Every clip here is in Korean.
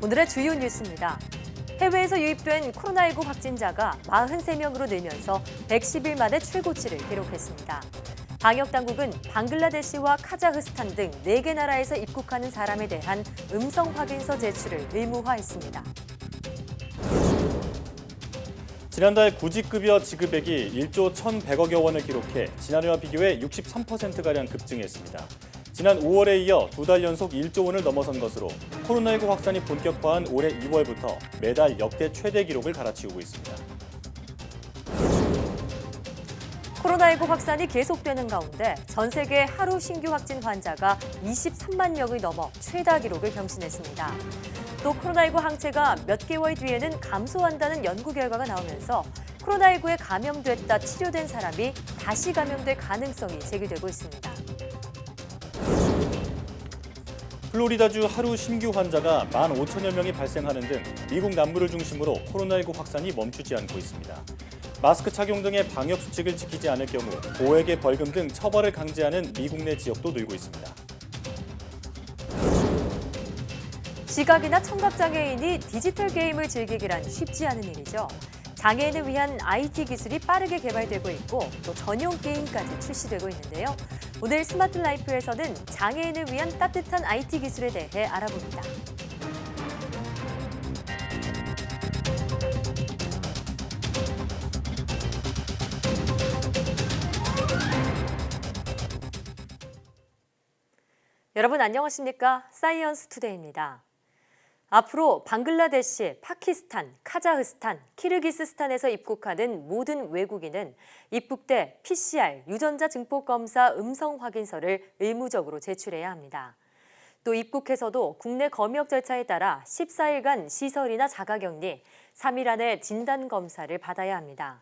오늘의 주요 뉴스입니다. 해외에서 유입된 코로나19 확진자가 43명으로 늘면서 110일 만에 최고치를 기록했습니다. 방역당국은 방글라데시와 카자흐스탄 등 4개 나라에서 입국하는 사람에 대한 음성 확인서 제출을 의무화했습니다. 지난달 구직급여 지급액이 1조 1,100억여 원을 기록해 지난해와 비교해 63%가량 급증했습니다. 지난 5월에 이어 2달 연속 1조 원을 넘어선 것으로 코로나19 확산이 본격화한 올해 2월부터 매달 역대 최대 기록을 갈아치우고 있습니다. 코로나19 확산이 계속되는 가운데 전 세계 하루 신규 확진 환자가 23만 명을 넘어 최다 기록을 경신했습니다. 또 코로나19 항체가 몇 개월 뒤에는 감소한다는 연구 결과가 나오면서 코로나19에 감염됐다 치료된 사람이 다시 감염될 가능성이 제기되고 있습니다. 플로리다주 하루 신규 환자가 15,000여 명이 발생하는 등 미국 남부를 중심으로 코로나19 확산이 멈추지 않고 있습니다. 마스크 착용 등의 방역 수칙을 지키지 않을 경우 보호액의 벌금 등 처벌을 강제하는 미국 내 지역도 늘고 있습니다. 시각이나 청각장애인이 디지털 게임을 즐기기란 쉽지 않은 일이죠. 장애인을 위한 IT 기술이 빠르게 개발되고 있고 또 전용 게임까지 출시되고 있는데요. 오늘 스마트 라이프에서는 장애인을 위한 따뜻한 IT 기술에 대해 알아봅니다. 여러분 안녕하십니까? 사이언스 투데이입니다. 앞으로 방글라데시, 파키스탄, 카자흐스탄, 키르기스스탄에서 입국하는 모든 외국인은 입국 때 PCR, 유전자 증폭 검사 음성 확인서를 의무적으로 제출해야 합니다. 또 입국해서도 국내 검역 절차에 따라 14일간 시설이나 자가격리, 3일 안에 진단 검사를 받아야 합니다.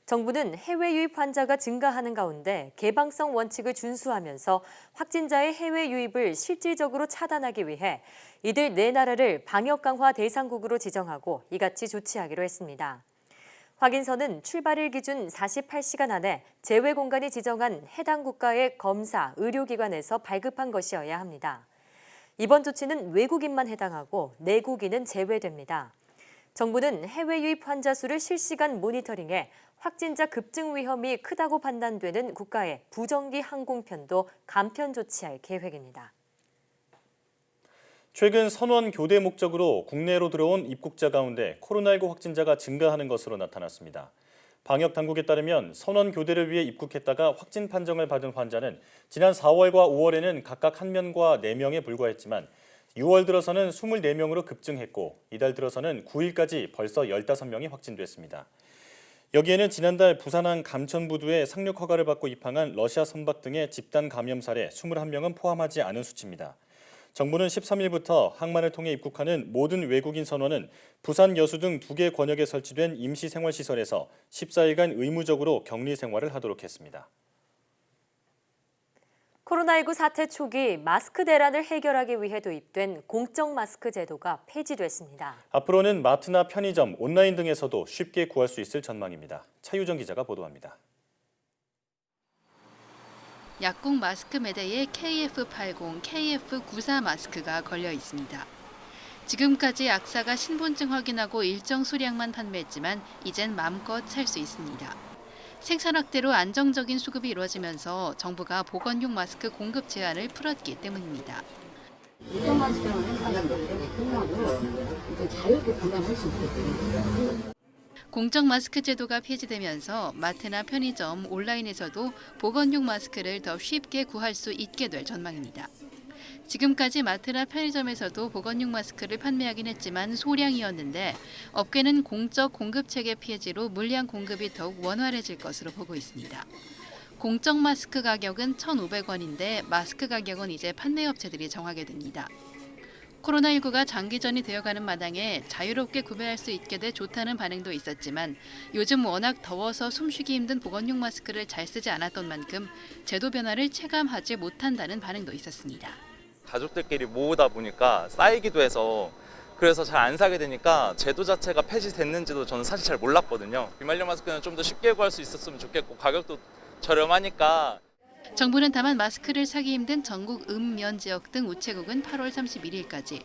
정부는 해외 유입 환자가 증가하는 가운데 개방성 원칙을 준수하면서 확진자의 해외 유입을 실질적으로 차단하기 위해 이들 4나라를 방역 강화 대상국으로 지정하고 이같이 조치하기로 했습니다. 확인서는 출발일 기준 48시간 안에 제외 공간이 지정한 해당 국가의 검사, 의료기관에서 발급한 것이어야 합니다. 이번 조치는 외국인만 해당하고 내국인은 제외됩니다. 정부는 해외 유입 환자 수를 실시간 모니터링해 확진자 급증 위험이 크다고 판단되는 국가의 부정기 항공편도 감편 조치할 계획입니다. 최근 선원 교대 목적으로 국내로 들어온 입국자 가운데 코로나19 확진자가 증가하는 것으로 나타났습니다. 방역 당국에 따르면 선원 교대를 위해 입국했다가 확진 판정을 받은 환자는 지난 4월과 5월에는 각각 1명과 4명에 불과했지만 6월 들어서는 24명으로 급증했고 이달 들어서는 9일까지 벌써 15명이 확진됐습니다. 여기에는 지난달 부산항 감천부두에 상륙 허가를 받고 입항한 러시아 선박 등의 집단 감염 사례 21명은 포함하지 않은 수치입니다. 정부는 13일부터 항만을 통해 입국하는 모든 외국인 선원은 부산 여수 등 2개 권역에 설치된 임시생활시설에서 14일간 의무적으로 격리 생활을 하도록 했습니다. 코로나19 사태 초기 마스크 대란을 해결하기 위해 도입된 공적 마스크 제도가 폐지됐습니다. 앞으로는 마트나 편의점, 온라인 등에서도 쉽게 구할 수 있을 전망입니다. 차유정 기자가 보도합니다. 약국 마스크 매대에 KF80, KF94 마스크가 걸려 있습니다. 지금까지 약사가 신분증 확인하고 일정 수량만 판매했지만 이젠 마음껏 살 수 있습니다. 생산 확대로 안정적인 수급이 이루어지면서 정부가 보건용 마스크 공급 제한을 풀었기 때문입니다. 일정 마스크는 가격인데 끝나고 이제 자유롭게 분담할 수 있거든요. 공적 마스크 제도가 폐지되면서 마트나 편의점, 온라인에서도 보건용 마스크를 더 쉽게 구할 수 있게 될 전망입니다. 지금까지 마트나 편의점에서도 보건용 마스크를 판매하긴 했지만 소량이었는데 업계는 공적 공급 체계 폐지로 물량 공급이 더욱 원활해질 것으로 보고 있습니다. 공적 마스크 가격은 1,500원인데 마스크 가격은 이제 판매업체들이 정하게 됩니다. 코로나19가 장기전이 되어가는 마당에 자유롭게 구매할 수 있게 돼 좋다는 반응도 있었지만 요즘 워낙 더워서 숨쉬기 힘든 보건용 마스크를 잘 쓰지 않았던 만큼 제도 변화를 체감하지 못한다는 반응도 있었습니다. 가족들끼리 모으다 보니까 쌓이기도 해서 그래서 잘 안 사게 되니까 제도 자체가 폐지됐는지도 저는 사실 잘 몰랐거든요. 비말려 마스크는 좀 더 쉽게 구할 수 있었으면 좋겠고 가격도 저렴하니까. 정부는 다만 마스크를 사기 힘든 전국 읍면 지역 등 우체국은 8월 31일까지,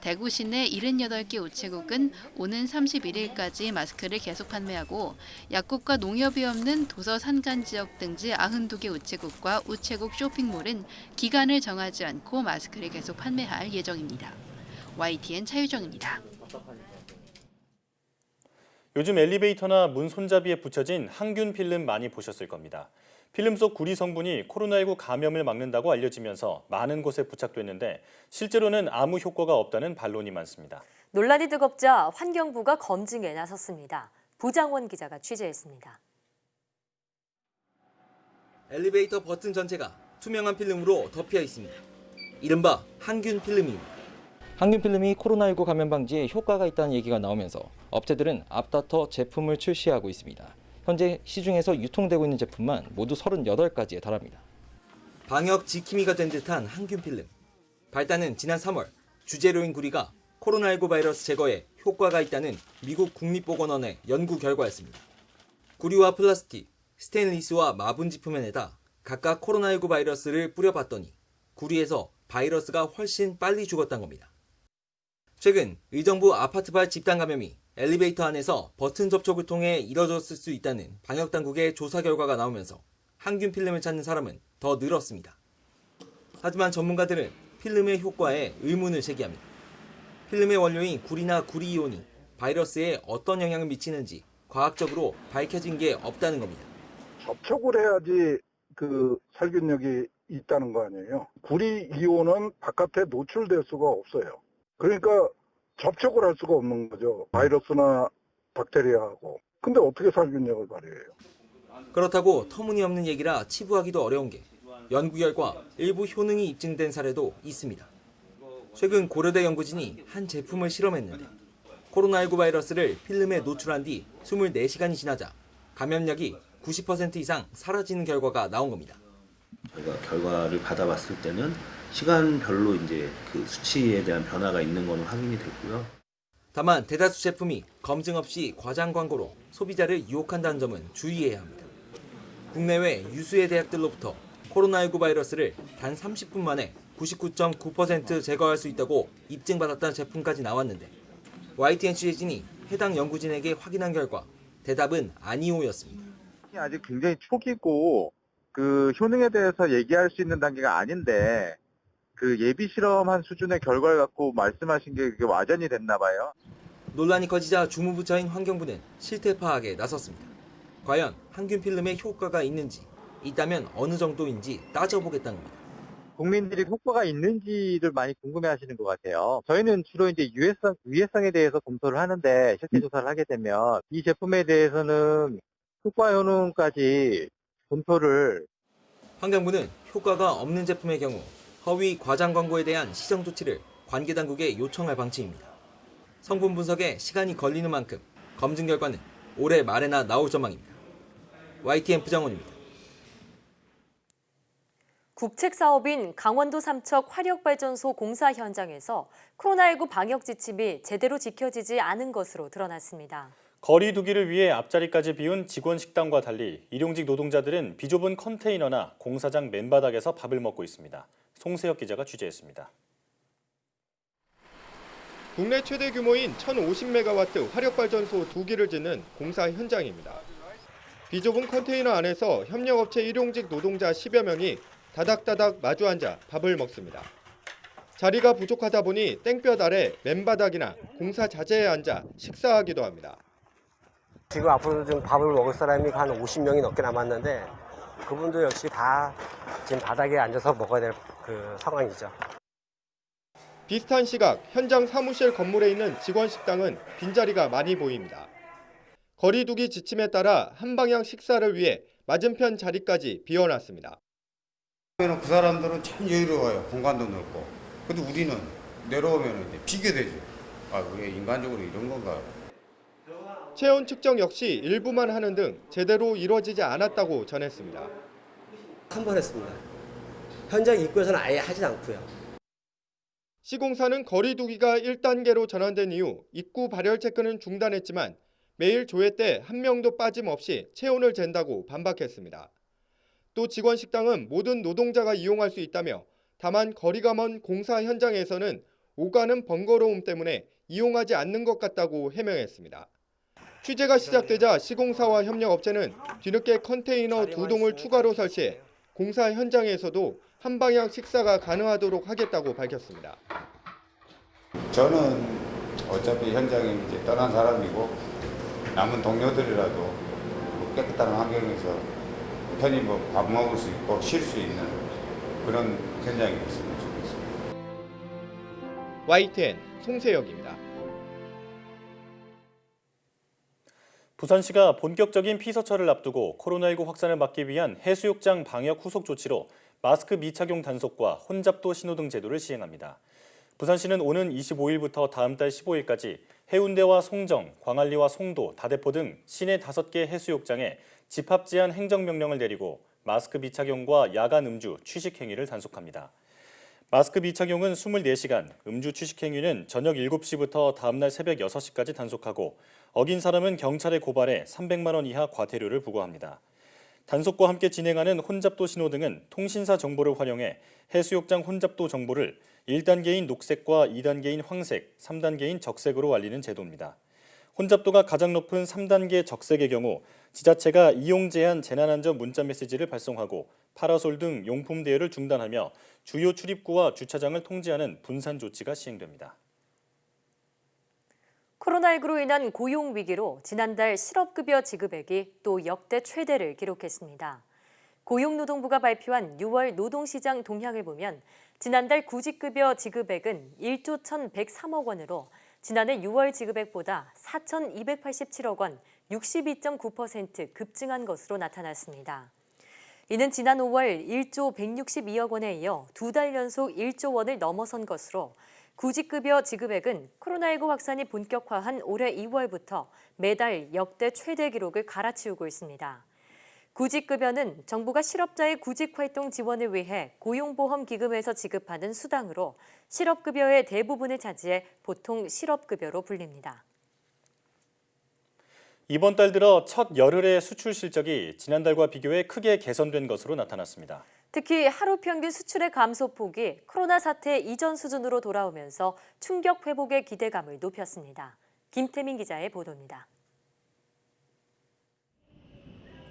대구 시내 78개 우체국은 오는 31일까지 마스크를 계속 판매하고 약국과 농협이 없는 도서 산간 지역 등지 92개 우체국과 우체국 쇼핑몰은 기간을 정하지 않고 마스크를 계속 판매할 예정입니다. YTN 차유정입니다. 요즘 엘리베이터나 문 손잡이에 붙여진 항균 필름 많이 보셨을 겁니다. 필름 속 구리 성분이 코로나19 감염을 막는다고 알려지면서 많은 곳에 부착됐는데 실제로는 아무 효과가 없다는 반론이 많습니다. 논란이 뜨겁자 환경부가 검증에 나섰습니다. 부장원 기자가 취재했습니다. 엘리베이터 버튼 전체가 투명한 필름으로 덮여 있습니다. 이른바 항균 필름입니다. 항균 필름이 코로나19 감염 방지에 효과가 있다는 얘기가 나오면서 업체들은 앞다퉈 제품을 출시하고 있습니다. 현재 시중에서 유통되고 있는 제품만 모두 38가지에 달합니다. 방역 지킴이가 된 듯한 항균 필름. 발단은 지난 3월 주재료인 구리가 코로나19 바이러스 제거에 효과가 있다는 미국 국립보건원의 연구 결과였습니다. 구리와 플라스틱, 스테인리스와 마분지 표면에다 각각 코로나19 바이러스를 뿌려봤더니 구리에서 바이러스가 훨씬 빨리 죽었다는 겁니다. 최근 의정부 아파트발 집단 감염이 엘리베이터 안에서 버튼 접촉을 통해 이뤄졌을 수 있다는 방역당국의 조사 결과가 나오면서 항균 필름을 찾는 사람은 더 늘었습니다. 하지만 전문가들은 필름의 효과에 의문을 제기합니다. 필름의 원료인 구리나 구리이온이 바이러스에 어떤 영향을 미치는지 과학적으로 밝혀진 게 없다는 겁니다. 접촉을 해야지 그 살균력이 있다는 거 아니에요. 구리이온은 바깥에 노출될 수가 없어요. 그러니까 접촉을 할 수가 없는 거죠. 바이러스나 박테리아하고. 근데 어떻게 살균력을 발휘해요? 그렇다고 터무니없는 얘기라 치부하기도 어려운 게 연구 결과 일부 효능이 입증된 사례도 있습니다. 최근 고려대 연구진이 한 제품을 실험했는데 코로나19 바이러스를 필름에 노출한 뒤 24시간이 지나자 감염력이 90% 이상 사라지는 결과가 나온 겁니다. 저희가 결과를 받아봤을 때는 시간별로 이제 그 수치에 대한 변화가 있는 것은 확인이 됐고요. 다만 대다수 제품이 검증 없이 과장 광고로 소비자를 유혹한다는 점은 주의해야 합니다. 국내외 유수의 대학들로부터 코로나19 바이러스를 단 30분 만에 99.9% 제거할 수 있다고 입증받았다는 제품까지 나왔는데 YTN 취재진이 해당 연구진에게 확인한 결과 대답은 아니오였습니다. 아직 굉장히 초기고 그 효능에 대해서 얘기할 수 있는 단계가 아닌데 그 예비 실험한 수준의 결과를 갖고 말씀하신 게 그게 와전이 됐나 봐요. 논란이 커지자 주무부처인 환경부는 실태 파악에 나섰습니다. 과연 항균 필름의 효과가 있는지, 있다면 어느 정도인지 따져보겠다는 겁니다. 국민들이 효과가 있는지를 많이 궁금해하시는 것 같아요. 저희는 주로 이제 유해성에 대해서 검토를 하는데 실제 조사를 하게 되면 이 제품에 대해서는 효과 효능까지 검토를. 환경부는 효과가 없는 제품의 경우 허위 과장 광고에 대한 시정 조치를 관계 당국에 요청할 방침입니다. 성분 분석에 시간이 걸리는 만큼 검증 결과는 올해 말에나 나올 전망입니다. YTN 부장원입니다. 국책 사업인 강원도 삼척 화력발전소 공사 현장에서 코로나19 방역 지침이 제대로 지켜지지 않은 것으로 드러났습니다. 거리 두기를 위해 앞자리까지 비운 직원 식당과 달리 일용직 노동자들은 비좁은 컨테이너나 공사장 맨바닥에서 밥을 먹고 있습니다. 송세혁 기자가 취재했습니다. 국내 최대 규모인 1050메가와트 화력발전소 2기를 짓는 공사 현장입니다. 비좁은 컨테이너 안에서 협력업체 일용직 노동자 10여 명이 다닥다닥 마주 앉아 밥을 먹습니다. 자리가 부족하다 보니 땡볕 아래 맨바닥이나 공사 자재에 앉아 식사하기도 합니다. 지금 앞으로 좀 밥을 먹을 사람이 한 50명이 넘게 남았는데 그분도 역시 다 지금 바닥에 앉아서 먹어야 될 그 상황이죠. 비슷한 시각 현장 사무실 건물에 있는 직원 식당은 빈자리가 많이 보입니다. 거리 두기 지침에 따라 한방향 식사를 위해 맞은편 자리까지 비워놨습니다. 그 사람들은 참 여유로워요. 공간도 넓고. 근데 우리는 내려오면 이제 비게 되죠. 아, 우리가 인간적으로 이런 건가요? 체온 측정 역시 일부만 하는 등 제대로 이루어지지 않았다고 전했습니다. 한 번 했습니다. 현장 입구에서는 아예 하진 않고요. 시공사는 거리 두기가 1단계로 전환된 이후 입구 발열 체크는 중단했지만 매일 조회 때 한 명도 빠짐없이 체온을 잰다고 반박했습니다. 또 직원 식당은 모든 노동자가 이용할 수 있다며 다만 거리가 먼 공사 현장에서는 오가는 번거로움 때문에 이용하지 않는 것 같다고 해명했습니다. 취재가 시작되자 시공사와 협력업체는 뒤늦게 컨테이너 2동을 추가로 설치해 공사 현장에서도 한방향 식사가 가능하도록 하겠다고 밝혔습니다. 저는 어차피 현장에 이제 떠난 사람이고 남은 동료들이라도 깨끗한 환경에서 편히 밥 먹을 수 있고 쉴 수 있는 그런 현장이 됐으면 좋겠습니다. YTN 송세혁입니다. 부산시가 본격적인 피서철을 앞두고 코로나19 확산을 막기 위한 해수욕장 방역 후속 조치로 마스크 미착용 단속과 혼잡도 신호등 제도를 시행합니다. 부산시는 오는 25일부터 다음 달 15일까지 해운대와 송정, 광안리와 송도, 다대포 등 시내 5개 해수욕장에 집합 제한 행정명령을 내리고 마스크 미착용과 야간 음주, 취식 행위를 단속합니다. 마스크 미착용은 24시간, 음주 취식 행위는 저녁 7시부터 다음 날 새벽 6시까지 단속하고 어긴 사람은 경찰에 고발해 300만 원 이하 과태료를 부과합니다. 단속과 함께 진행하는 혼잡도 신호등은 통신사 정보를 활용해 해수욕장 혼잡도 정보를 1단계인 녹색과 2단계인 황색, 3단계인 적색으로 알리는 제도입니다. 혼잡도가 가장 높은 3단계 적색의 경우 지자체가 이용 제한 재난안전 문자 메시지를 발송하고 파라솔 등 용품 대여를 중단하며 주요 출입구와 주차장을 통제하는 분산 조치가 시행됩니다. 코로나19로 인한 고용 위기로 지난달 실업급여 지급액이 또 역대 최대를 기록했습니다. 고용노동부가 발표한 6월 노동시장 동향을 보면 지난달 구직급여 지급액은 1조 1,103억 원으로 지난해 6월 지급액보다 4,287억 원, 62.9% 급증한 것으로 나타났습니다. 이는 지난 5월 1조 162억 원에 이어 2달 연속 1조 원을 넘어선 것으로 구직급여 지급액은 코로나19 확산이 본격화한 올해 2월부터 매달 역대 최대 기록을 갈아치우고 있습니다. 구직급여는 정부가 실업자의 구직활동 지원을 위해 고용보험기금에서 지급하는 수당으로 실업급여의 대부분을 차지해 보통 실업급여로 불립니다. 이번 달 들어 첫 열흘의 수출 실적이 지난달과 비교해 크게 개선된 것으로 나타났습니다. 특히 하루 평균 수출의 감소폭이 코로나 사태 이전 수준으로 돌아오면서 충격 회복의 기대감을 높였습니다. 김태민 기자의 보도입니다.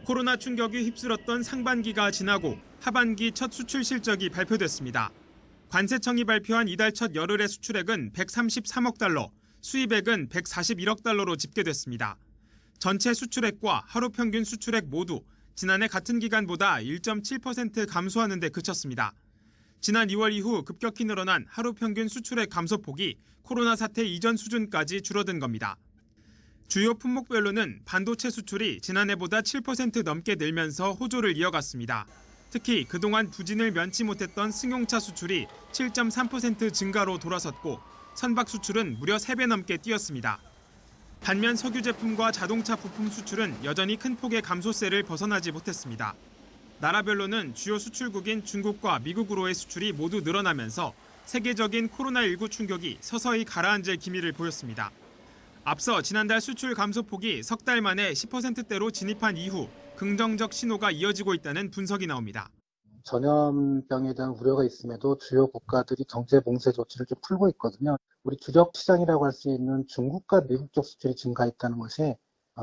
코로나 충격이 휩쓸었던 상반기가 지나고 하반기 첫 수출 실적이 발표됐습니다. 관세청이 발표한 이달 첫 열흘의 수출액은 133억 달러, 수입액은 141억 달러로 집계됐습니다. 전체 수출액과 하루 평균 수출액 모두 지난해 같은 기간보다 1.7% 감소하는 데 그쳤습니다. 지난 2월 이후 급격히 늘어난 하루 평균 수출액 감소폭이 코로나 사태 이전 수준까지 줄어든 겁니다. 주요 품목별로는 반도체 수출이 지난해보다 7% 넘게 늘면서 호조를 이어갔습니다. 특히 그동안 부진을 면치 못했던 승용차 수출이 7.3% 증가로 돌아섰고 선박 수출은 무려 3배 넘게 뛰었습니다. 반면 석유 제품과 자동차 부품 수출은 여전히 큰 폭의 감소세를 벗어나지 못했습니다. 나라별로는 주요 수출국인 중국과 미국으로의 수출이 모두 늘어나면서 세계적인 코로나19 충격이 서서히 가라앉을 기미를 보였습니다. 앞서 지난달 수출 감소폭이 석 달 만에 10%대로 진입한 이후 긍정적 신호가 이어지고 있다는 분석이 나옵니다. 전염병에 대한 우려가 있음에도 주요 국가들이 경제 봉쇄 조치를 좀 풀고 있거든요. 우리 주력 시장이라고 할 수 있는 중국과 미국 쪽 수출이 증가했다는 것이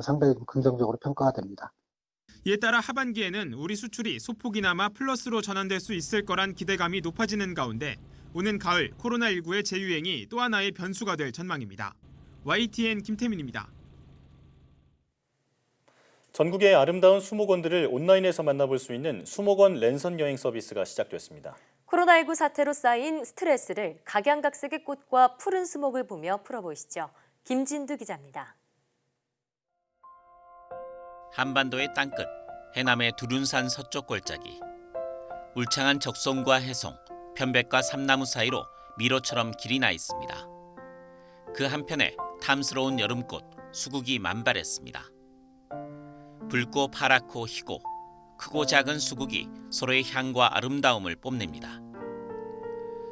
상당히 긍정적으로 평가가 됩니다. 이에 따라 하반기에는 우리 수출이 소폭이나마 플러스로 전환될 수 있을 거란 기대감이 높아지는 가운데 오는 가을 코로나19의 재유행이 또 하나의 변수가 될 전망입니다. YTN 김태민입니다. 전국의 아름다운 수목원들을 온라인에서 만나볼 수 있는 수목원 랜선 여행 서비스가 시작됐습니다. 코로나19 사태로 쌓인 스트레스를 각양각색의 꽃과 푸른 수목을 보며 풀어보시죠. 김진두 기자입니다. 한반도의 땅끝, 해남의 두륜산 서쪽 골짜기. 울창한 적송과 해송, 편백과 삼나무 사이로 미로처럼 길이 나 있습니다. 그 한편에 탐스러운 여름꽃, 수국이 만발했습니다. 붉고 파랗고 희고, 크고 작은 수국이 서로의 향과 아름다움을 뽐냅니다.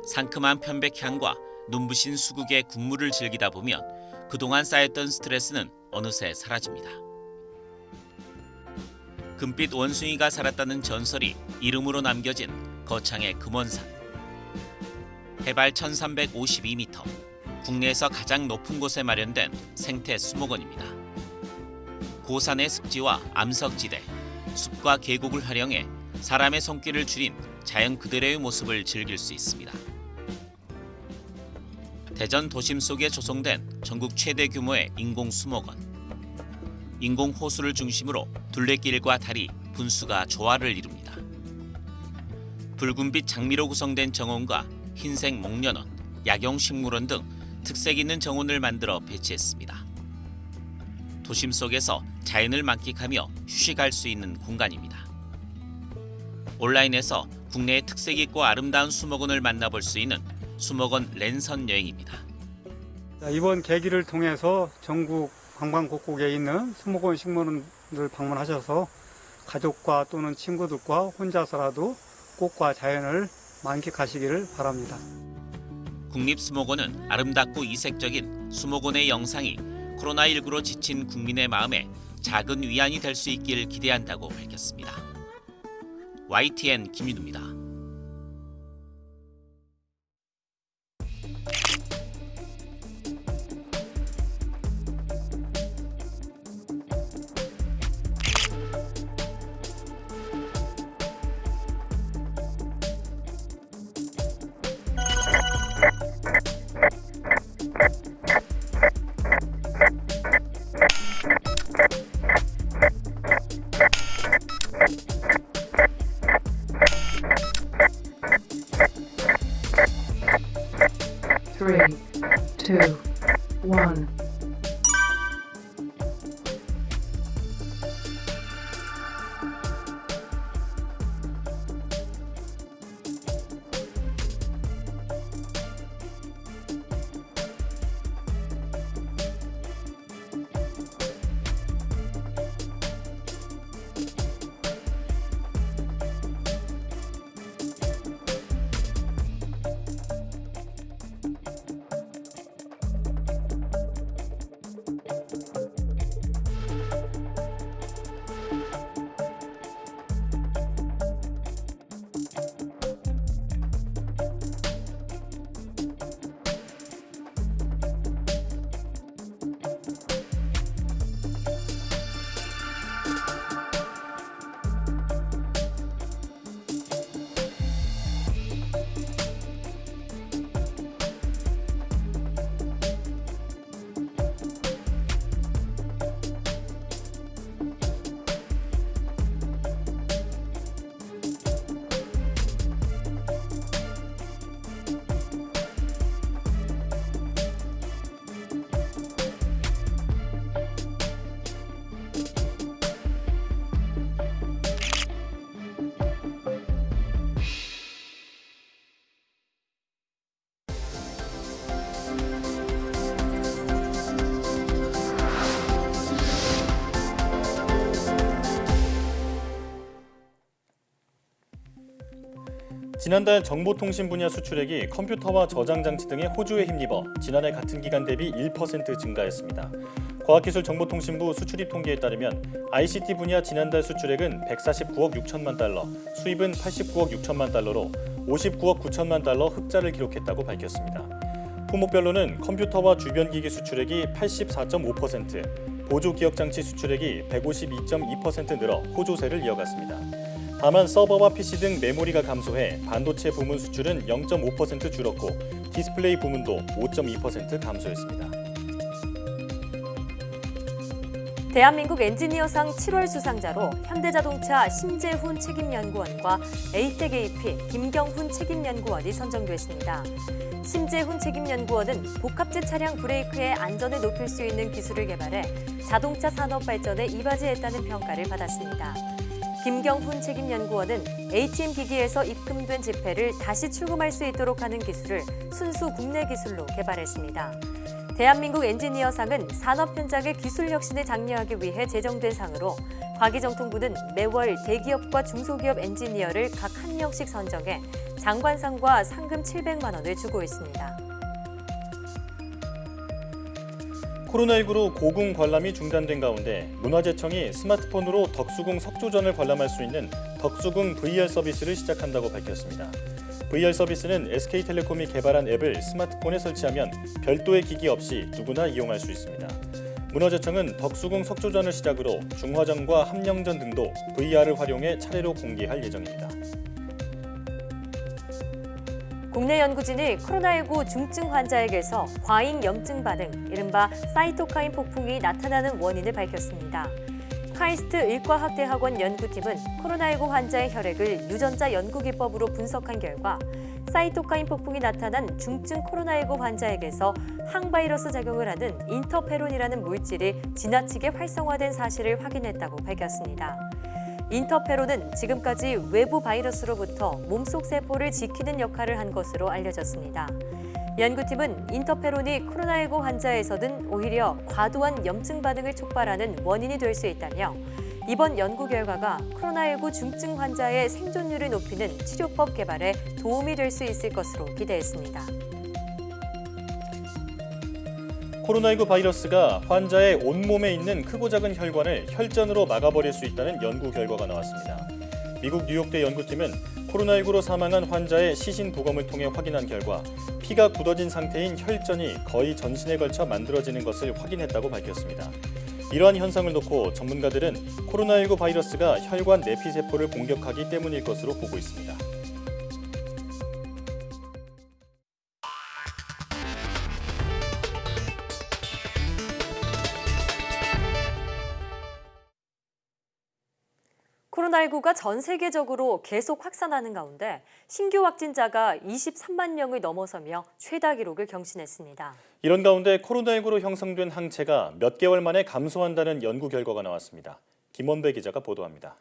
상큼한 편백향과 눈부신 수국의 국물을 즐기다 보면 그동안 쌓였던 스트레스는 어느새 사라집니다. 금빛 원숭이가 살았다는 전설이 이름으로 남겨진 거창의 금원산. 해발 1352m, 국내에서 가장 높은 곳에 마련된 생태 수목원입니다. 고산의 습지와 암석지대, 숲과 계곡을 활용해 사람의 손길을 줄인 자연 그대로의 모습을 즐길 수 있습니다. 대전 도심 속에 조성된 전국 최대 규모의 인공 수목원. 인공 호수를 중심으로 둘레길과 다리, 분수가 조화를 이룹니다. 붉은빛 장미로 구성된 정원과 흰색 목련원, 약용식물원 등 특색 있는 정원을 만들어 배치했습니다. 도심 속에서 자연을 만끽하며 휴식할 수 있는 공간입니다. 온라인에서 국내의 특색 있고 아름다운 수목원을 만나볼 수 있는 수목원 랜선 여행입니다. 이번 계기를 통해서 전국 관광곡곡에 있는 수목원 식물원을 방문하셔서 가족과 또는 친구들과 혼자서라도 꽃과 자연을 만끽하시기를 바랍니다. 국립수목원은 아름답고 이색적인 수목원의 영상이 코로나19로 지친 국민의 마음에 작은 위안이 될 수 있길 기대한다고 밝혔습니다. YTN 김윤우입니다. Three, two, one. 지난달 정보통신 분야 수출액이 컴퓨터와 저장 장치 등의 호주에 힘입어 지난해 같은 기간 대비 1% 증가했습니다. 과학기술정보통신부 수출입 통계에 따르면 ICT 분야 지난달 수출액은 149억 6천만 달러, 수입은 89억 6천만 달러로 59억 9천만 달러 흑자를 기록했다고 밝혔습니다. 품목별로는 컴퓨터와 주변 기기 수출액이 84.5%, 보조 기억 장치 수출액이 152.2% 늘어 호조세를 이어갔습니다. 다만 서버와 PC 등 메모리가 감소해 반도체 부문 수출은 0.5% 줄었고 디스플레이 부문도 5.2% 감소했습니다. 대한민국 엔지니어상 7월 수상자로 현대자동차 신재훈 책임연구원과 에이텍 AP 김경훈 책임연구원이 선정됐습니다. 신재훈 책임연구원은 복합재 차량 브레이크의 안전을 높일 수 있는 기술을 개발해 자동차 산업 발전에 이바지했다는 평가를 받았습니다. 김경훈 책임연구원은 ATM 기기에서 입금된 지폐를 다시 출금할 수 있도록 하는 기술을 순수 국내 기술로 개발했습니다. 대한민국 엔지니어상은 산업 현장의 기술 혁신을 장려하기 위해 제정된 상으로 과기정통부는 매월 대기업과 중소기업 엔지니어를 각 한 명씩 선정해 장관상과 상금 700만 원을 주고 있습니다. 코로나19로 고궁 관람이 중단된 가운데 문화재청이 스마트폰으로 덕수궁 석조전을 관람할 수 있는 덕수궁 VR 서비스를 시작한다고 밝혔습니다. VR 서비스는 SK텔레콤이 개발한 앱을 스마트폰에 설치하면 별도의 기기 없이 누구나 이용할 수 있습니다. 문화재청은 덕수궁 석조전을 시작으로 중화전과 함령전 등도 VR을 활용해 차례로 공개할 예정입니다. 국내 연구진이 코로나19 중증 환자에게서 과잉 염증 반응, 이른바 사이토카인 폭풍이 나타나는 원인을 밝혔습니다. 카이스트 의과학대학원 연구팀은 코로나19 환자의 혈액을 유전자 연구기법으로 분석한 결과 사이토카인 폭풍이 나타난 중증 코로나19 환자에게서 항바이러스 작용을 하는 인터페론이라는 물질이 지나치게 활성화된 사실을 확인했다고 밝혔습니다. 인터페론은 지금까지 외부 바이러스로부터 몸속 세포를 지키는 역할을 한 것으로 알려졌습니다. 연구팀은 인터페론이 코로나19 환자에서는 오히려 과도한 염증 반응을 촉발하는 원인이 될 수 있다며 이번 연구 결과가 코로나19 중증 환자의 생존율을 높이는 치료법 개발에 도움이 될 수 있을 것으로 기대했습니다. 코로나19 바이러스가 환자의 온몸에 있는 크고 작은 혈관을 혈전으로 막아버릴 수 있다는 연구 결과가 나왔습니다. 미국 뉴욕대 연구팀은 코로나19로 사망한 환자의 시신 부검을 통해 확인한 결과 피가 굳어진 상태인 혈전이 거의 전신에 걸쳐 만들어지는 것을 확인했다고 밝혔습니다. 이러한 현상을 놓고 전문가들은 코로나19 바이러스가 혈관 내피세포를 공격하기 때문일 것으로 보고 있습니다. 코로나19가 전 세계적으로 계속 확산하는 가운데 신규 확진자가 23만 명을 넘어서며 최다 기록을 경신했습니다. 이런 가운데 코로나19로 형성된 항체가 몇 개월 만에 감소한다는 연구 결과가 나왔습니다. 김원배 기자가 보도합니다.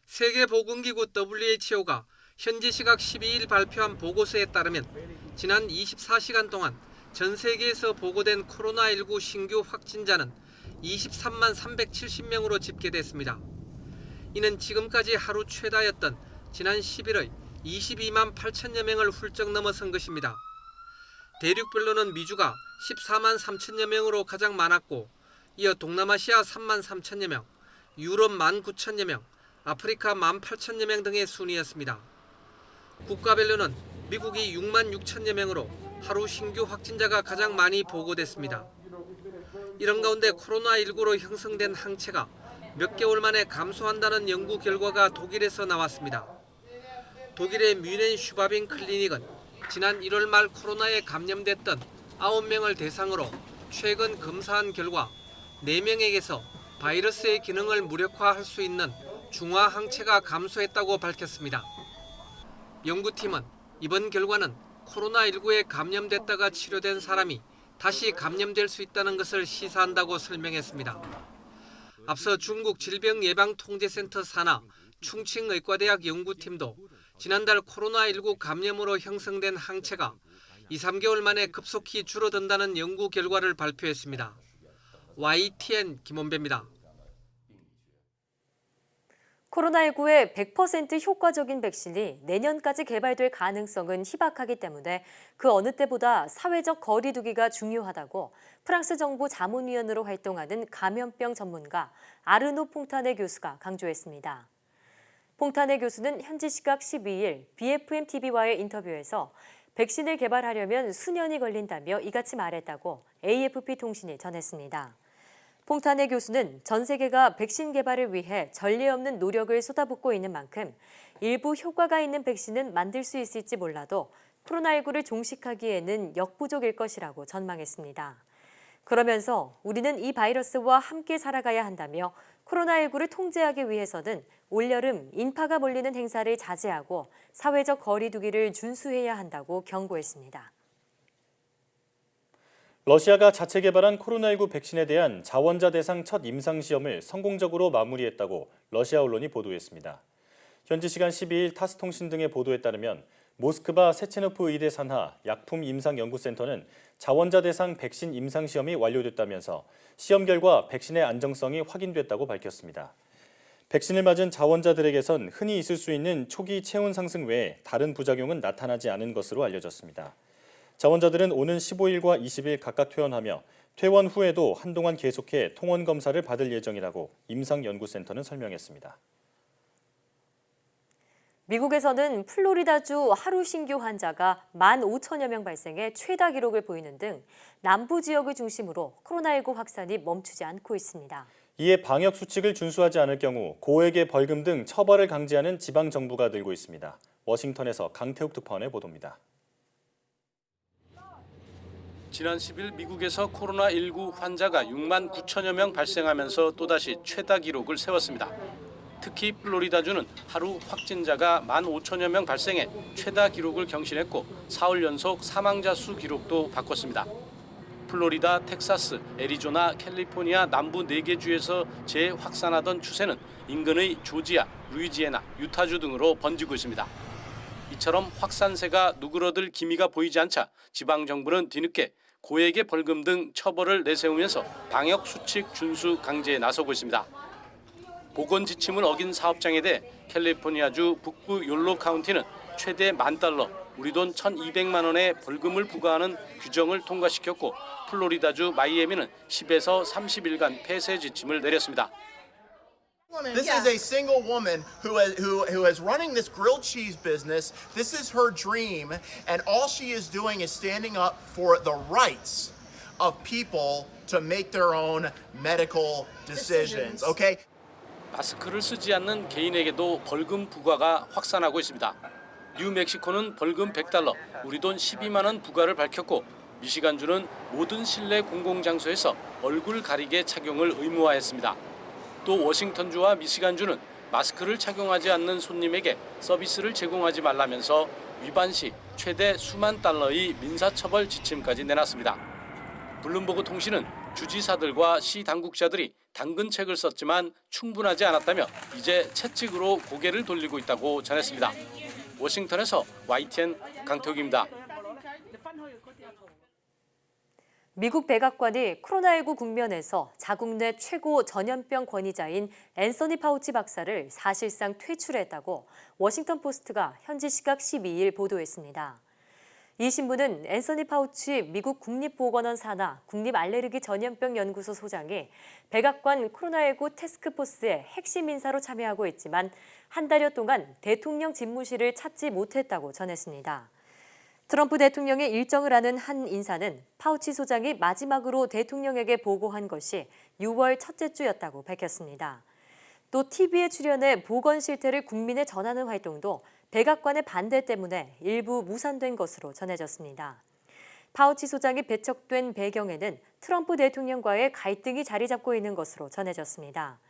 세계보건기구 WHO가 현지 시각 12일 발표한 보고서에 따르면 지난 24시간 동안 전 세계에서 보고된 코로나19 신규 확진자는 23만 370명으로 집계됐습니다. 이는 지금까지 하루 최다였던 지난 10일의 22만 8천여 명을 훌쩍 넘어선 것입니다. 대륙별로는 미주가 14만 3천여 명으로 가장 많았고 이어 동남아시아 3만 3천여 명, 유럽 1만 9천여 명, 아프리카 1만 8천여 명 등의 순이었습니다. 국가별로는 미국이 6만 6천여 명으로 하루 신규 확진자가 가장 많이 보고됐습니다. 이런 가운데 코로나19로 형성된 항체가 몇 개월 만에 감소한다는 연구 결과가 독일에서 나왔습니다. 독일의 뮌헨 슈바빈 클리닉은 지난 1월 말 코로나에 감염됐던 9명을 대상으로 최근 검사한 결과 4명에게서 바이러스의 기능을 무력화할 수 있는 중화 항체가 감소했다고 밝혔습니다. 연구팀은 이번 결과는 코로나19에 감염됐다가 치료된 사람이 다시 감염될 수 있다는 것을 시사한다고 설명했습니다. 앞서 중국 질병예방통제센터 산하 충칭의과대학 연구팀도 지난달 코로나19 감염으로 형성된 항체가 2-3개월 만에 급속히 줄어든다는 연구 결과를 발표했습니다. YTN 김원배입니다. 코로나19의 100% 효과적인 백신이 내년까지 개발될 가능성은 희박하기 때문에 그 어느 때보다 사회적 거리 두기가 중요하다고 프랑스 정부 자문위원으로 활동하는 감염병 전문가 아르노 퐁타네 교수가 강조했습니다. 퐁타네 교수는 현지 시각 12일 BFM-TV와의 인터뷰에서 백신을 개발하려면 수년이 걸린다며 이같이 말했다고 AFP-통신이 전했습니다. 퐁타네 교수는 전 세계가 백신 개발을 위해 전례 없는 노력을 쏟아붓고 있는 만큼 일부 효과가 있는 백신은 만들 수 있을지 몰라도 코로나19를 종식하기에는 역부족일 것이라고 전망했습니다. 그러면서 우리는 이 바이러스와 함께 살아가야 한다며 코로나19를 통제하기 위해서는 올여름 인파가 몰리는 행사를 자제하고 사회적 거리 두기를 준수해야 한다고 경고했습니다. 러시아가 자체 개발한 코로나19 백신에 대한 자원자 대상 첫 임상시험을 성공적으로 마무리했다고 러시아 언론이 보도했습니다. 현지 시간 12일 타스통신 등의 보도에 따르면 모스크바 세체노프 의대 산하 약품임상연구센터는 자원자 대상 백신 임상시험이 완료됐다면서 시험 결과 백신의 안정성이 확인됐다고 밝혔습니다. 백신을 맞은 자원자들에게선 흔히 있을 수 있는 초기 체온 상승 외에 다른 부작용은 나타나지 않은 것으로 알려졌습니다. 자원자들은 오는 15일과 20일 각각 퇴원하며 퇴원 후에도 한동안 계속해 통원 검사를 받을 예정이라고 임상연구센터는 설명했습니다. 미국에서는 플로리다주 하루 신규 환자가 15,000여 명 발생해 최다 기록을 보이는 등 남부 지역을 중심으로 코로나19 확산이 멈추지 않고 있습니다. 이에 방역 수칙을 준수하지 않을 경우 고액의 벌금 등 처벌을 강제하는 지방 정부가 늘고 있습니다. 워싱턴에서 강태욱 특파원의 보도입니다. 지난 10일 미국에서 코로나19 환자가 6만 9천여 명 발생하면서 또다시 최다 기록을 세웠습니다. 특히 플로리다주는 하루 확진자가 15,000여 명 발생해 최다 기록을 경신했고 사흘 연속 사망자 수 기록도 바꿨습니다. 플로리다, 텍사스, 애리조나, 캘리포니아 남부 4개 주에서 재확산하던 추세는 인근의 조지아, 루이지애나, 유타주 등으로 번지고 있습니다. 이처럼 확산세가 누그러들 기미가 보이지 않자 지방정부는 뒤늦게 고액의 벌금 등 처벌을 내세우면서 방역 수칙 준수 강제에 나서고 있습니다. 보건 지침을 어긴 사업장에 대해 캘리포니아주 북부 욜로 카운티는 최대 $10,000, 우리 돈 1,200만 원의 벌금을 부과하는 규정을 통과시켰고 플로리다주 마이애미는 10에서 30일간 폐쇄 지침을 내렸습니다. This is a single woman who is running this grilled cheese business. This is her dream, and all she is doing is standing up for the rights of people to make their own medical decisions. Okay? 마스크를 쓰지 않는 개인에게도 벌금 부과가 확산하고 있습니다. 뉴멕시코는 벌금 $100, 우리 돈 12만 원 부과를 밝혔고 미시간주는 모든 실내 공공장소에서 얼굴 가리개 착용을 의무화했습니다. 또 워싱턴주와 미시간주는 마스크를 착용하지 않는 손님에게 서비스를 제공하지 말라면서 위반 시 최대 수만 달러의 민사처벌 지침까지 내놨습니다. 블룸버그 통신은 주지사들과 시 당국자들이 당근책을 썼지만 충분하지 않았다며 이제 채찍으로 고개를 돌리고 있다고 전했습니다. 워싱턴에서 YTN 강태욱입니다. 미국 백악관이 코로나19 국면에서 자국 내 최고 전염병 권위자인 앤서니 파우치 박사를 사실상 퇴출했다고 워싱턴 포스트가 현지 시각 12일 보도했습니다. 이 신문은 앤서니 파우치 미국 국립보건원 산하 국립알레르기 전염병 연구소 소장이 백악관 코로나19 태스크포스의 핵심 인사로 참여하고 있지만 한 달여 동안 대통령 집무실을 찾지 못했다고 전했습니다. 트럼프 대통령의 일정을 아는 한 인사는 파우치 소장이 마지막으로 대통령에게 보고한 것이 6월 첫째 주였다고 밝혔습니다. 또 TV에 출연해 보건 실태를 국민에 전하는 활동도 백악관의 반대 때문에 일부 무산된 것으로 전해졌습니다. 파우치 소장이 배척된 배경에는 트럼프 대통령과의 갈등이 자리 잡고 있는 것으로 전해졌습니다.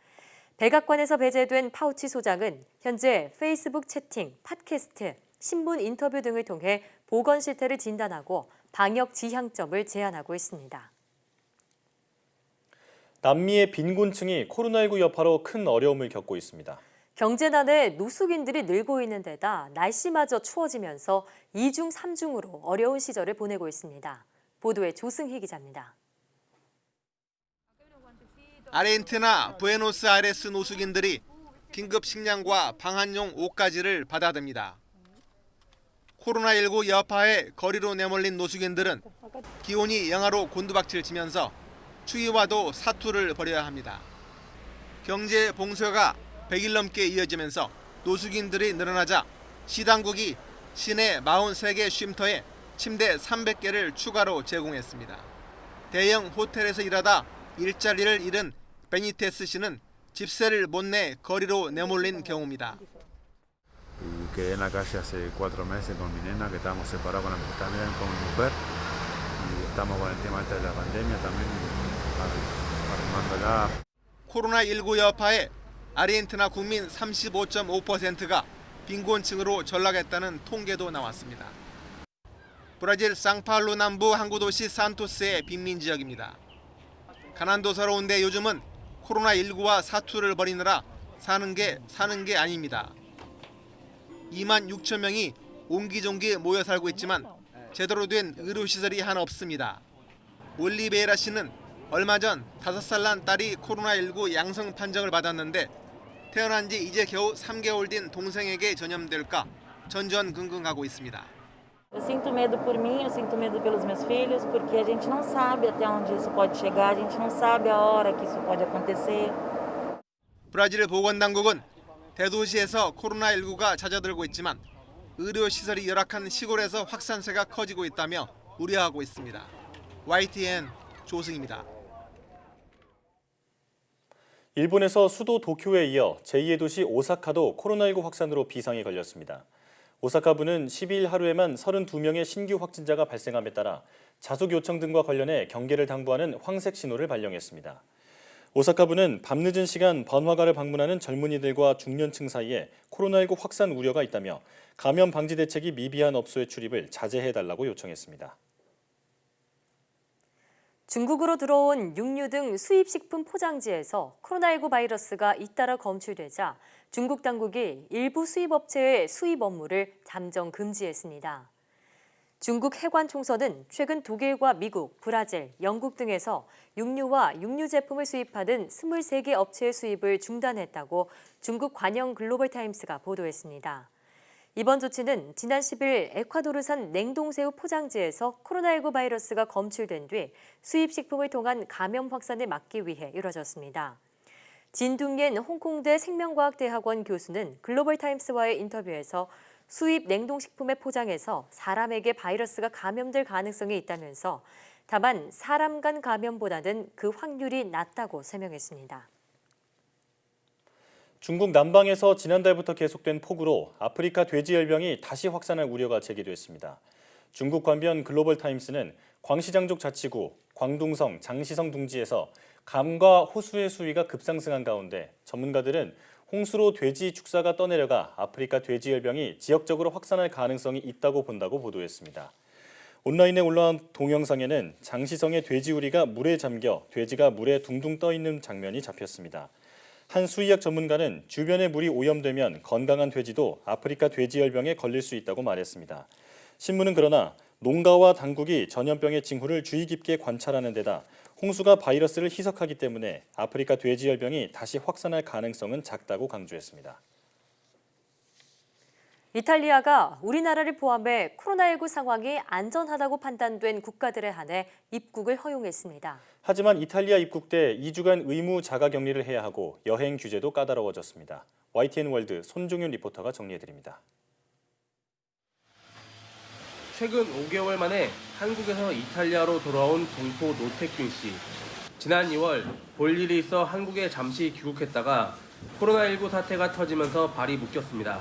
백악관에서 배제된 파우치 소장은 현재 페이스북 채팅, 팟캐스트, 신문 인터뷰 등을 통해 보건 실태를 진단하고 방역 지향점을 제안하고 있습니다. 남미의 빈곤층이 코로나19 여파로 큰 어려움을 겪고 있습니다. 경제난에 노숙인들이 늘고 있는 데다 날씨마저 추워지면서 2중 3중으로 어려운 시절을 보내고 있습니다. 보도에 조승희 기자입니다. 아르헨티나 부에노스아이레스 노숙인들이 긴급 식량과 방한용 옷가지를 받아듭니다. 코로나19 여파에 거리로 내몰린 노숙인들은 기온이 영하로 곤두박질 치면서 추위와도 사투를 벌여야 합니다. 경제 봉쇄가 100일 넘게 이어지면서 노숙인들이 늘어나자 시당국이 시내 43개 쉼터에 침대 300개를 추가로 제공했습니다. 대형 호텔에서 일하다 일자리를 잃은 베니테스 씨는 집세를 못 내 거리로 내몰린 경우입니다. Quedé en la calle hace 4 meses con mi nena, que estábamos separados también con mi mujer, y estamos con el tema de la pandemia también, armándola. 코로나19 여파에 아르헨티나 국민 35.5%가 빈곤층으로 전락했다는 통계도 나왔습니다. 브라질 상파울루 남부 항구 도시 산토스의 빈민 지역입니다. 가난도스러운데 요즘은 코로나19와 사투를 벌이느라 사는 게 아닙니다. 2만 6천 명이 옹기종기 모여 살고 있지만 제대로 된 의료시설이 하나 없습니다. 올리베이라 씨는 얼마 전 5살 난 딸이 코로나19 양성 판정을 받았는데 태어난 지 이제 겨우 3개월 된 동생에게 전염될까 전전긍긍하고 있습니다. Eu sinto medo por mim, eu sinto medo pelos meus filhos, porque a gente não sabe até onde isso pode chegar, a gente não sabe a hora que isso pode acontecer. 브라질 보건당국은 대도시에서 코로나19가 잦아들고 있지만 의료시설이 열악한 시골에서 확산세가 커지고 있다며 우려하고 있습니다. YTN 조승입니다. 일본에서 수도 도쿄에 이어 제2의 도시 오사카도 코로나19 확산으로 비상에 걸렸습니다. 오사카부는 12일 하루에만 32명의 신규 확진자가 발생함에 따라 자숙 요청 등과 관련해 경계를 당부하는 황색 신호를 발령했습니다. 오사카부는 밤늦은 시간 번화가를 방문하는 젊은이들과 중년층 사이에 코로나19 확산 우려가 있다며 감염 방지 대책이 미비한 업소의 출입을 자제해달라고 요청했습니다. 중국으로 들어온 육류 등 수입식품 포장지에서 코로나19 바이러스가 잇따라 검출되자 중국 당국이 일부 수입업체의 수입 업무를 잠정 금지했습니다. 중국 해관총서는 최근 독일과 미국, 브라질, 영국 등에서 육류와 육류 제품을 수입하던 23개 업체의 수입을 중단했다고 중국 관영 글로벌타임스가 보도했습니다. 이번 조치는 지난 10일 에콰도르산 냉동새우 포장지에서 코로나19 바이러스가 검출된 뒤 수입식품을 통한 감염 확산을 막기 위해 이뤄졌습니다. 진둥옌 홍콩대 생명과학대학원 교수는 글로벌타임스와의 인터뷰에서 수입 냉동식품의 포장에서 사람에게 바이러스가 감염될 가능성이 있다면서 다만 사람 간 감염보다는 그 확률이 낮다고 설명했습니다. 중국 남방에서 지난달부터 계속된 폭우로 아프리카 돼지열병이 다시 확산할 우려가 제기됐습니다. 중국 관변 글로벌타임스는 광시장족 자치구 광둥성 장시성 둥지에서 감과 호수의 수위가 급상승한 가운데 전문가들은 홍수로 돼지 축사가 떠내려가 아프리카 돼지열병이 지역적으로 확산할 가능성이 있다고 본다고 보도했습니다. 온라인에 올라온 동영상에는 장시성의 돼지우리가 물에 잠겨 돼지가 물에 둥둥 떠 있는 장면이 잡혔습니다. 한 수의학 전문가는 주변의 물이 오염되면 건강한 돼지도 아프리카 돼지열병에 걸릴 수 있다고 말했습니다. 신문은 그러나 농가와 당국이 전염병의 징후를 주의 깊게 관찰하는 데다 홍수가 바이러스를 희석하기 때문에 아프리카 돼지열병이 다시 확산할 가능성은 작다고 강조했습니다. 이탈리아가 우리나라를 포함해 코로나19 상황이 안전하다고 판단된 국가들에 한해 입국을 허용했습니다. 하지만 이탈리아 입국 때 2주간 의무 자가격리를 해야 하고 여행 규제도 까다로워졌습니다. YTN 월드 손종윤 리포터가 정리해드립니다. 최근 5개월 만에 한국에서 이탈리아로 돌아온 동포 노택균 씨. 지난 2월 볼 일이 있어 한국에 잠시 귀국했다가 코로나19 사태가 터지면서 발이 묶였습니다.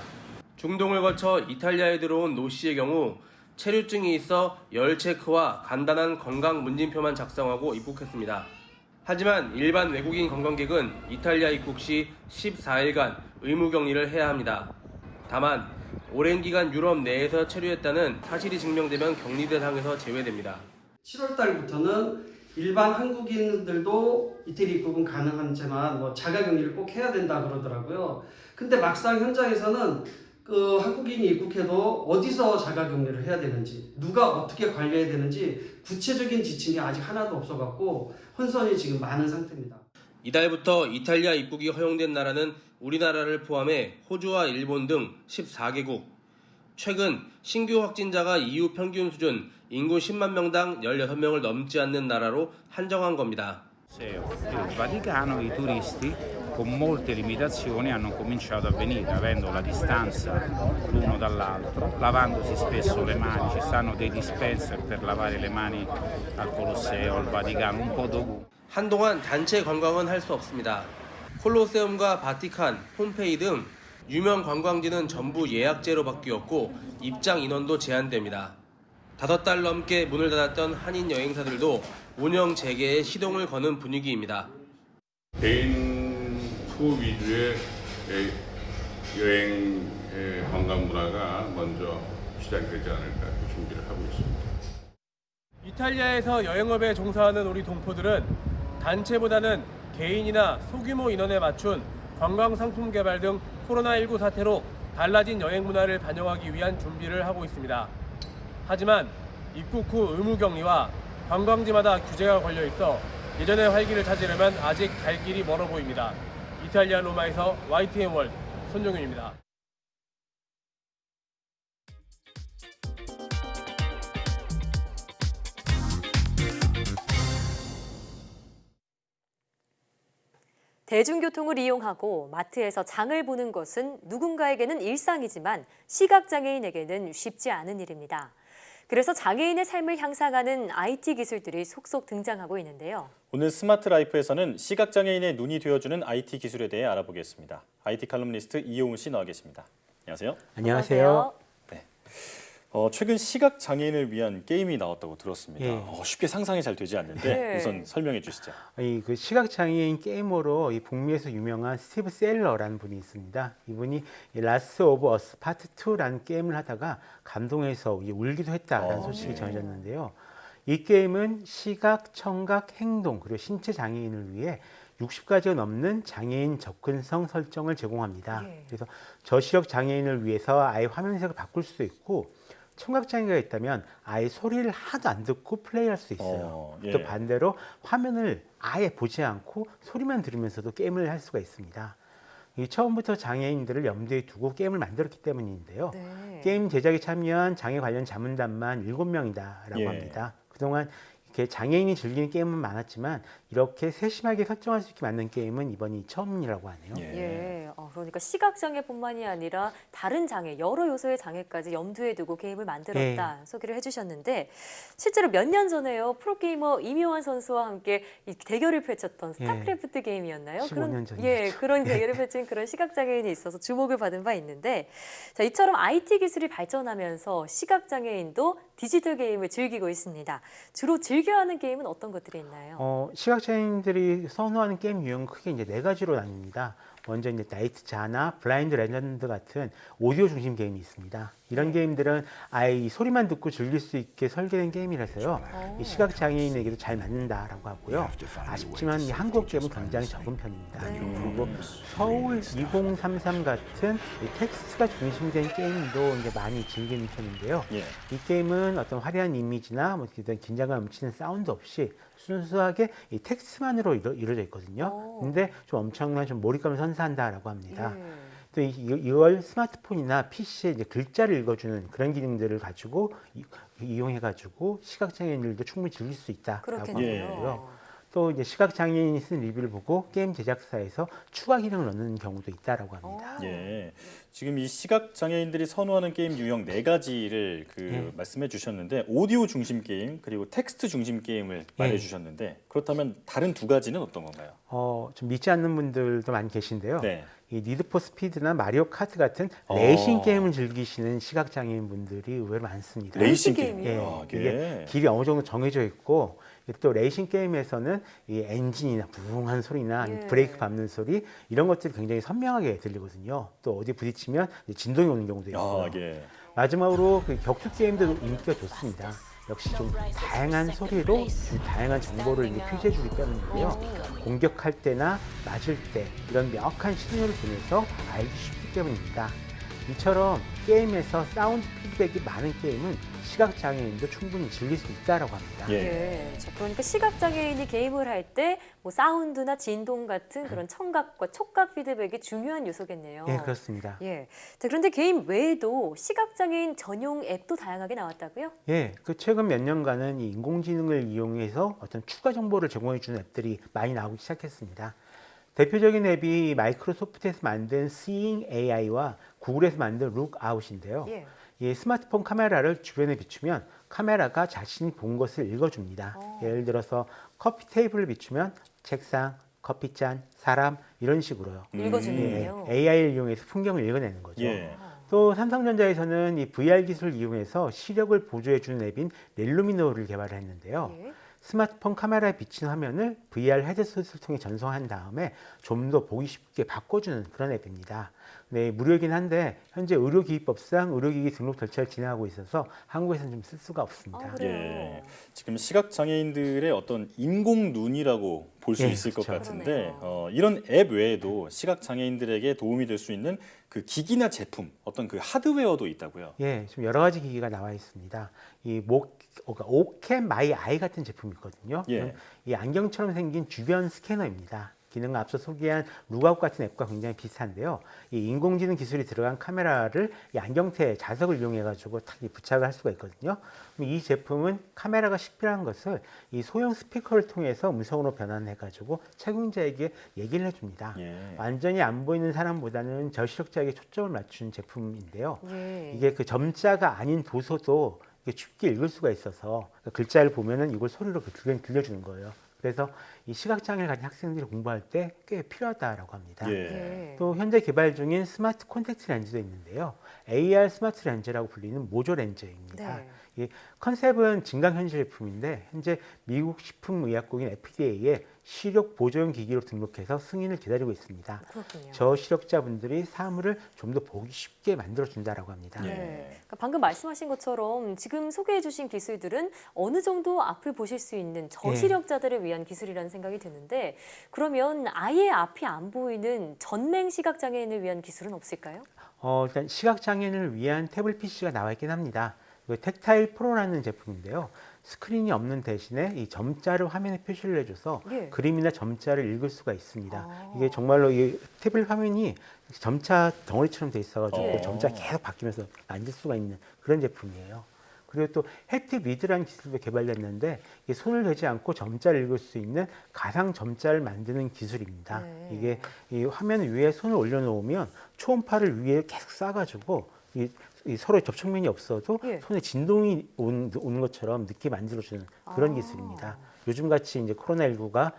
중동을 거쳐 이탈리아에 들어온 노 씨의 경우 체류증이 있어 열 체크와 간단한 건강 문진표만 작성하고 입국했습니다. 하지만 일반 외국인 관광객은 이탈리아 입국 시 14일간 의무 격리를 해야 합니다. 다만 오랜 기간 유럽 내에서 체류했다는 사실이 증명되면 격리 대상에서 제외됩니다. 7월 달부터는 일반 한국인들도 이태리 입국은 가능하지만 자가격리를 꼭 해야 된다 그러더라고요. 근데 막상 현장에서는 한국인이 입국해도 어디서 자가격리를 해야 되는지, 누가 어떻게 관리해야 되는지 구체적인 지침이 아직 하나도 없어갖고 혼선이 지금 많은 상태입니다. 이달부터 이탈리아 입국이 허용된 나라는 우리나라를 포함해 호주와 일본 등 14개국. 최근 신규 확진자가 EU 평균 수준 인구 10만 명당 16명을 넘지 않는 나라로 한정한 겁니다. Il Vaticano i turisti con molte limitazioni hanno cominciato a venire avendo la distanza l'uno dall'altro, lavandosi spesso le mani, ci stanno dei dispenser per lavare le mani al Colosseo, al Vaticano, un po' dovunque. 한동안 단체 관광은 할 수 없습니다. 콜로세움과 바티칸, 폼페이 등 유명 관광지는 전부 예약제로 바뀌었고 입장 인원도 제한됩니다. 5달 넘게 문을 닫았던 한인 여행사들도 운영 재개에 시동을 거는 분위기입니다. 개인 투어 위주의 여행 관광 문화가 먼저 시작되지 않을까 준비를 하고 있습니다. 이탈리아에서 여행업에 종사하는 우리 동포들은 단체보다는 개인이나 소규모 인원에 맞춘 관광 상품 개발 등 코로나19 사태로 달라진 여행 문화를 반영하기 위한 준비를 하고 있습니다. 하지만 입국 후 의무 격리와 관광지마다 규제가 걸려 있어 예전의 활기를 찾으려면 아직 갈 길이 멀어 보입니다. 이탈리아 로마에서 YTN 월드 손종윤입니다. 대중교통을 이용하고 마트에서 장을 보는 것은 누군가에게는 일상이지만 시각장애인에게는 쉽지 않은 일입니다. 그래서 장애인의 삶을 향상하는 IT 기술들이 속속 등장하고 있는데요. 오늘 스마트 라이프에서는 시각장애인의 눈이 되어주는 IT 기술에 대해 알아보겠습니다. IT 칼럼니스트 이용훈 씨 나와 계십니다. 안녕하세요. 안녕하세요. 네. 최근 시각장애인을 위한 게임이 나왔다고 들었습니다. 예. 쉽게 상상이 잘 되지 않는데 네. 우선 설명해 주시죠. 그 시각장애인 게이머로 이 북미에서 유명한 스티브 셀러라는 분이 있습니다. 이분이 라스트 오브 어스 파트 2라는 게임을 하다가 감동해서 울기도 했다라는 소식이 전해졌는데요. 이 게임은 시각, 청각, 행동 그리고 신체 장애인을 위해 60가지가 넘는 장애인 접근성 설정을 제공합니다. 그래서 저시력 장애인을 위해서 아예 화면 해석을 바꿀 수도 있고 청각장애가 있다면 아예 소리를 하나도 안 듣고 플레이할 수 있어요. 또 반대로 화면을 아예 보지 않고 소리만 들으면서도 게임을 할 수가 있습니다. 처음부터 장애인들을 염두에 두고 게임을 만들었기 때문인데요. 게임 제작에 참여한 장애 관련 자문단만 7명이다라고 합니다. 그동안 이렇게 장애인이 즐기는 게임은 많았지만 이렇게 세심하게 설정할 수 있게 만든 게임은 이번이 처음이라고 하네요. 그러니까 시각장애뿐만이 아니라 다른 장애, 여러 요소의 장애까지 염두에 두고 게임을 만들었다 소개를 해주셨는데 실제로 몇 년 전에요. 프로게이머 이명환 선수와 함께 이 대결을 펼쳤던 스타크래프트 게임이었나요? 15년 전이죠. 그런 대결을 펼친 그런 시각장애인이 있어서 주목을 받은 바 있는데 자, 이처럼 IT 기술이 발전하면서 시각장애인도 디지털 게임을 즐기고 있습니다. 주로 즐겨하는 게임은 어떤 것들이 있나요? 시각장애인들이 선호하는 게임 유형은 크게 이제 4가지로 나뉩니다. 먼저 이제 나이트 자나 블라인드 레전드 같은 오디오 중심 게임이 있습니다. 이런 게임들은 아예 이 소리만 듣고 즐길 수 있게 설계된 게임이라서요. 이 시각장애인에게도 잘 맞는다라고 하고요. 아쉽지만 이 한국 게임은 굉장히 적은 편입니다. 그리고 서울 2033 같은 이 텍스트가 중심된 게임도 이제 많이 즐기는 편인데요. 이 게임은 어떤 화려한 이미지나 뭐 긴장감 넘치는 사운드 없이 순수하게 이 텍스트만으로 이루어져 있거든요. 근데 좀 엄청난 좀 몰입감을 선사한다라고 합니다. 또 이걸 스마트폰이나 PC에 이제 글자를 읽어주는 그런 기능들을 가지고 이용해가지고 시각장애인들도 충분히 즐길 수 있다라고 하고요. 또 이제 시각장애인이 쓴 리뷰를 보고 게임 제작사에서 추가 기능을 넣는 경우도 있다라고 합니다. 지금 이 시각장애인들이 선호하는 게임 유형 4가지를 말씀해 주셨는데 오디오 중심 게임 그리고 텍스트 중심 게임을 말해 주셨는데 그렇다면 다른 2가지는 어떤 건가요? 좀 믿지 않는 분들도 많이 계신데요. 이 니드 포 스피드나 마리오 카트 같은 레이싱 게임을 즐기시는 시각장애인 분들이 의외로 많습니다. 레이싱 게임이요? 이게 길이 어느 정도 정해져 있고 또 레이싱 게임에서는 이 엔진이나 부웅한 소리나 브레이크 밟는 소리 이런 것들이 굉장히 선명하게 들리거든요. 또 어디 부딪히면 진동이 오는 경우도 있고요. 마지막으로 격투 게임도 인기가 좋습니다. 역시 좀 다양한 소리로 좀 다양한 정보를 표시해 주기 때문인데요. 공격할 때나 맞을 때 이런 명확한 시그널을 보내서 알기 쉽기 때문입니다. 이처럼 게임에서 사운드 피드백이 많은 게임은 시각장애인도 충분히 즐길 수 있다고 합니다. 그러니까 시각장애인이 게임을 할 때 뭐 사운드나 진동 같은 그런 청각과 촉각 피드백이 중요한 요소겠네요. 그렇습니다. 자, 그런데 게임 외에도 시각장애인 전용 앱도 다양하게 나왔다고요? 최근 몇 년간은 이 인공지능을 이용해서 어떤 추가 정보를 제공해 주는 앱들이 많이 나오기 시작했습니다. 대표적인 앱이 마이크로소프트에서 만든 Seeing AI와 구글에서 만든 Lookout인데요. 이 스마트폰 카메라를 주변에 비추면 카메라가 자신이 본 것을 읽어줍니다. 예를 들어서 커피 테이블을 비추면 책상, 커피잔, 사람 이런 식으로요. 읽어주는군요. AI를 이용해서 풍경을 읽어내는 거죠. 또 삼성전자에서는 이 VR 기술을 이용해서 시력을 보조해주는 앱인 렐루미노를 개발을 했는데요. 스마트폰 카메라에 비친 화면을 VR 헤드셋을 통해 전송한 다음에 좀 더 보기 쉽게 바꿔주는 그런 앱입니다. 무료이긴 한데 현재 의료기기법상 의료기기 등록 절차를 진행하고 있어서 한국에서는 좀 쓸 수가 없습니다. 지금 시각장애인들의 어떤 인공 눈이라고 볼 수 있을 것 같은데 이런 앱 외에도 시각장애인들에게 도움이 될 수 있는 그 기기나 제품, 어떤 그 하드웨어도 있다고요? 지금 여러 가지 기기가 나와 있습니다. 이 오캠 마이 아이 같은 제품이 있거든요. 이 안경처럼 생긴 주변 스캐너입니다. 기능은 앞서 소개한 룩아웃 같은 앱과 굉장히 비슷한데요. 이 인공지능 기술이 들어간 카메라를 이 안경테 자석을 이용해가지고 탁 부착을 할 수가 있거든요. 이 제품은 카메라가 식별한 것을 이 소형 스피커를 통해서 음성으로 변환해가지고 착용자에게 얘기를 해줍니다. 완전히 안 보이는 사람보다는 저시력자에게 초점을 맞춘 제품인데요. 이게 그 점자가 아닌 도서도 쉽게 읽을 수가 있어서 글자를 보면은 이걸 소리로 들려주는 거예요. 그래서 이 시각장애를 가진 학생들이 공부할 때 꽤 필요하다라고 합니다. 또 현재 개발 중인 스마트 콘택트 렌즈도 있는데요. AR 스마트 렌즈라고 불리는 모조 렌즈입니다. 이 컨셉은 증강현실 제품인데 현재 미국 식품의약국인 FDA에 시력 보조용 기기로 등록해서 승인을 기다리고 있습니다. 그렇군요. 저시력자분들이 사물을 좀 더 보기 쉽게 만들어준다라고 합니다. 그러니까 방금 말씀하신 것처럼 지금 소개해주신 기술들은 어느 정도 앞을 보실 수 있는 저시력자들을 위한 기술이라는 생각이 드는데 그러면 아예 앞이 안 보이는 전맹 시각장애인을 위한 기술은 없을까요? 일단 시각장애인을 위한 태블릿 PC가 나와 있긴 합니다. 텍타일 프로라는 제품인데요. 스크린이 없는 대신에 이 점자를 화면에 표시를 해줘서 그림이나 점자를 읽을 수가 있습니다. 이게 정말로 이 태블릿 화면이 점자 덩어리처럼 돼 있어가지고 점자 계속 바뀌면서 만질 수가 있는 그런 제품이에요. 그리고 또 햅틱 리드라는 기술도 개발됐는데 이게 손을 대지 않고 점자를 읽을 수 있는 가상 점자를 만드는 기술입니다. 이게 이 화면 위에 손을 올려놓으면 초음파를 위에 계속 쏴가지고 이 서로 접촉면이 없어도 손에 진동이 오는 것처럼 늦게 만들어주는 그런 기술입니다. 요즘같이 이제 코로나19가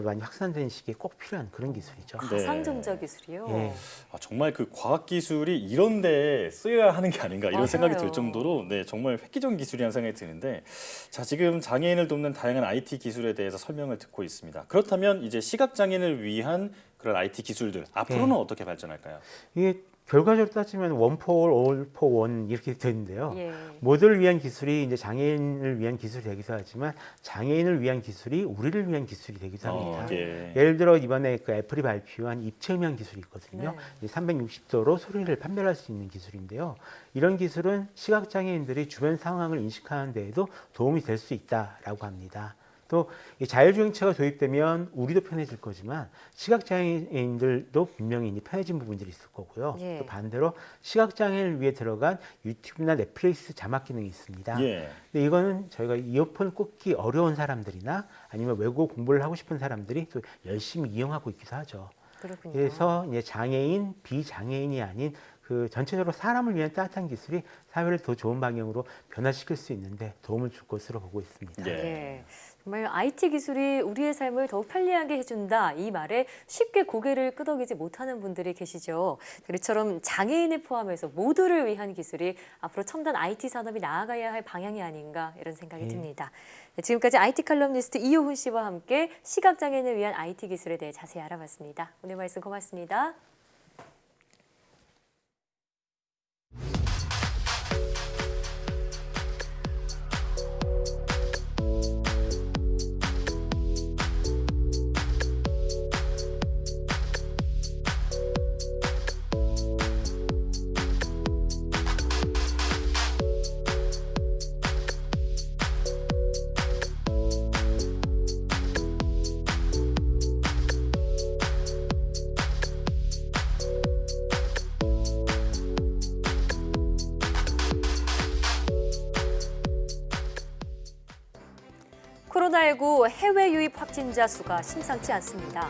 많이 확산된 시기에 꼭 필요한 그런 기술이죠. 가상점자 기술이요? 정말 그 과학 기술이 이런 데 쓰여야 하는 게 아닌가 이런 생각이 들 정도로 정말 획기적인 기술이라는 생각이 드는데 자, 지금 장애인을 돕는 다양한 IT 기술에 대해서 설명을 듣고 있습니다. 그렇다면 이제 시각장애인을 위한 그런 IT 기술들 앞으로는 어떻게 발전할까요? 이게 결과적으로 따지면 one for all, all for one 이렇게 되는데요. 모두를 위한 기술이 이제 장애인을 위한 기술이 되기도 하지만 장애인을 위한 기술이 우리를 위한 기술이 되기도 합니다. 예를 들어 이번에 그 애플이 발표한 입체음향 기술이 있거든요. 360도로 소리를 판별할 수 있는 기술인데요. 이런 기술은 시각장애인들이 주변 상황을 인식하는 데에도 도움이 될 수 있다라고 합니다. 또 자율주행차가 도입되면 우리도 편해질 거지만 시각장애인들도 분명히 편해진 부분들이 있을 거고요. 또 반대로 시각장애를 위해 들어간 유튜브나 넷플릭스 자막 기능이 있습니다. 근데 이거는 저희가 이어폰 꽂기 어려운 사람들이나 아니면 외국어 공부를 하고 싶은 사람들이 또 열심히 이용하고 있기도 하죠. 그래서 이제 장애인, 비장애인이 아닌 그 전체적으로 사람을 위한 따뜻한 기술이 사회를 더 좋은 방향으로 변화시킬 수 있는데 도움을 줄 것으로 보고 있습니다. 정말 IT 기술이 우리의 삶을 더욱 편리하게 해준다 이 말에 쉽게 고개를 끄덕이지 못하는 분들이 계시죠. 그처럼 장애인을 포함해서 모두를 위한 기술이 앞으로 첨단 IT 산업이 나아가야 할 방향이 아닌가 이런 생각이 듭니다. 지금까지 IT 칼럼니스트 이효훈 씨와 함께 시각장애인을 위한 IT 기술에 대해 자세히 알아봤습니다. 오늘 말씀 고맙습니다. 코로나19 해외 유입 확진자 수가 심상치 않습니다.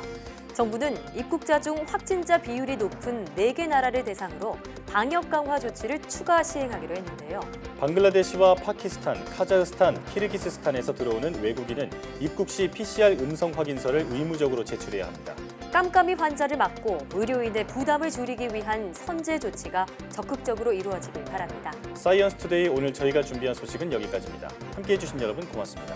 정부는 입국자 중 확진자 비율이 높은 4개 나라를 대상으로 방역 강화 조치를 추가 시행하기로 했는데요. 방글라데시와 파키스탄, 카자흐스탄, 키르기스스탄에서 들어오는 외국인은 입국 시 PCR 음성 확인서를 의무적으로 제출해야 합니다. 깜깜이 환자를 막고 의료인의 부담을 줄이기 위한 선제 조치가 적극적으로 이루어지길 바랍니다. 사이언스 투데이 오늘 저희가 준비한 소식은 여기까지입니다. 함께해 주신 여러분 고맙습니다.